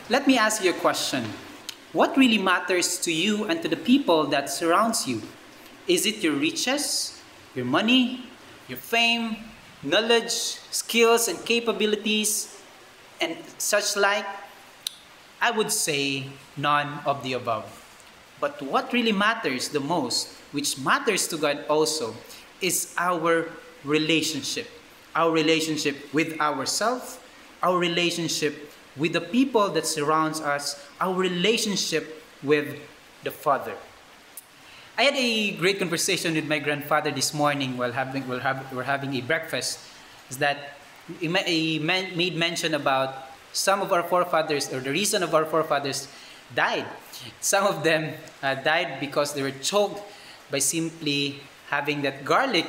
Let me ask you a question. What really matters to you and to the people that surrounds you? Is it your riches, your money, your fame, knowledge, skills, and capabilities, and such like? I would say none of the above. But what really matters the most, which matters to God also, is our relationship. Our relationship with ourselves, our relationship with the people that surrounds us, our relationship with the Father. I had a great conversation with my grandfather this morning while we're having a breakfast. Is that he made mention about some of our forefathers, or the reason of our forefathers died. Some of them died because they were choked by simply having that garlic,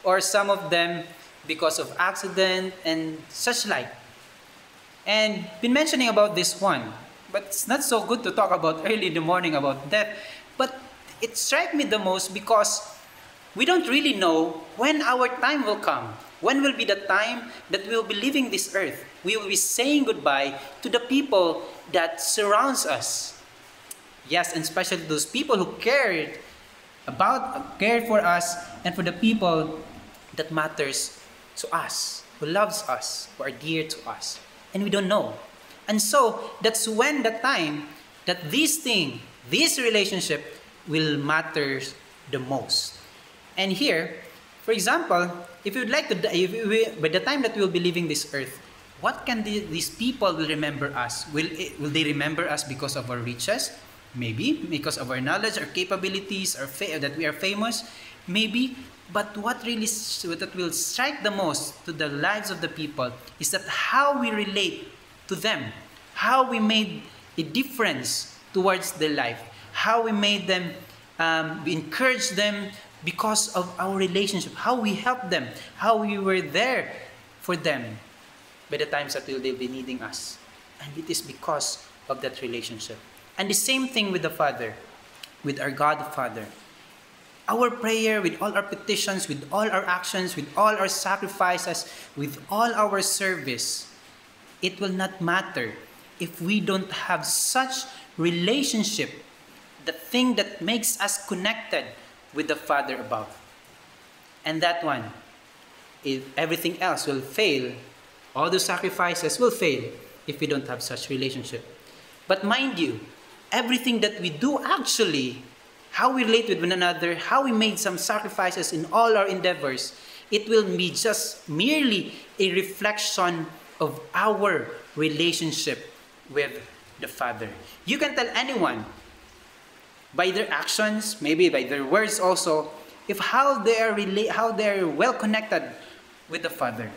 or some of them because of accident and such like. And been mentioning about this one, but it's not so good to talk about early in the morning about death. But it struck me the most because we don't really know when our time will come. When will be the time that we'll be leaving this earth? We will be saying goodbye to the people that surrounds us. Yes, and especially those people who cared for us, and for the people that matters to us, who loves us, who are dear to us. And we don't know. And so that's when the time that this relationship will matter the most. And here, for example, if you would like to, by the time that we will be leaving this earth, what can these people will remember us? Will they remember us because of our riches? Maybe because of our knowledge, our capabilities, that we are famous. Maybe, but what will strike the most to the lives of the people is that how we relate to them, how we made a difference towards their life, how we made them, we encouraged them because of our relationship, how we helped them, how we were there for them by the times that they'll be needing us. And it is because of that relationship. And the same thing with the Father, with our God the Father. Our prayer, with all our petitions, with all our actions, with all our sacrifices, with all our service, it will not matter if we don't have such relationship, the thing that makes us connected with the Father above. And that one, if everything else will fail, all the sacrifices will fail if we don't have such relationship. But mind you, everything that we do actually, how we relate with one another, how we made some sacrifices in all our endeavors, it will be just merely a reflection of our relationship with the Father. You can tell anyone by their actions, maybe by their words also, if how they are well connected with the Father.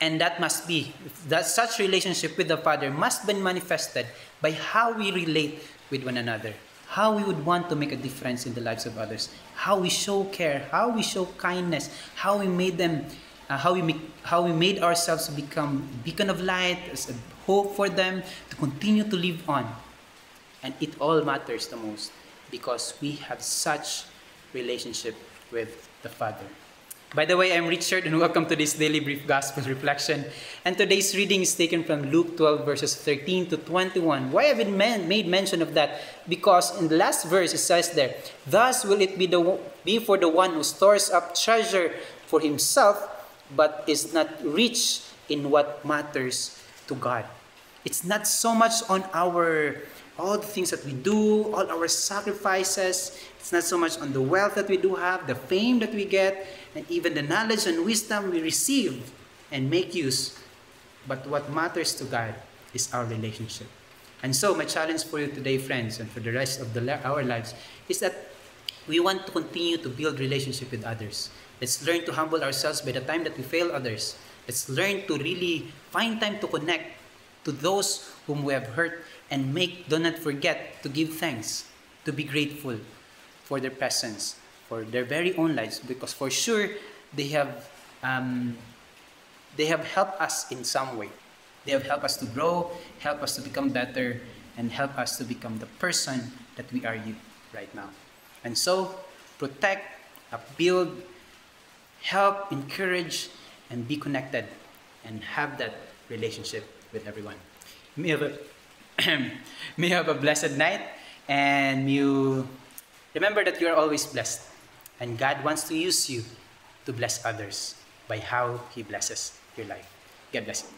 And that must be, that such relationship with the Father must be manifested by how we relate with one another, how we would want to make a difference in the lives of others, how we show care, how we show kindness, how we made them, how we made ourselves become beacon of light, as a hope for them to continue to live on. And it all matters the most because we have such relationship with the Father. By the way, I'm Richard and welcome to this daily brief gospel reflection. And today's reading is taken from Luke 12 verses 13 to 21. Why have I made mention of that? Because in the last verse it says there, "Thus will it be for the one who stores up treasure for himself, but is not rich in what matters to God." It's not so much on all the things that we do, all our sacrifices. It's not so much on the wealth that we do have, the fame that we get, and even the knowledge and wisdom we receive and make use. But what matters to God is our relationship. And so my challenge for you today, friends, and for the rest of our lives, is that we want to continue to build relationship with others. Let's learn to humble ourselves by the time that we fail others. Let's learn to really find time to connect to those whom we have hurt, and do not forget to give thanks, to be grateful for their presence, for their very own lives, because for sure they have helped us in some way. They have helped us to grow, help us to become better, and help us to become the person that we are right now. And so, protect, upbuild, help, encourage, and be connected, and have that relationship with everyone. may you have a blessed night, and may you remember that you are always blessed. And God wants to use you to bless others by how He blesses your life. God bless you.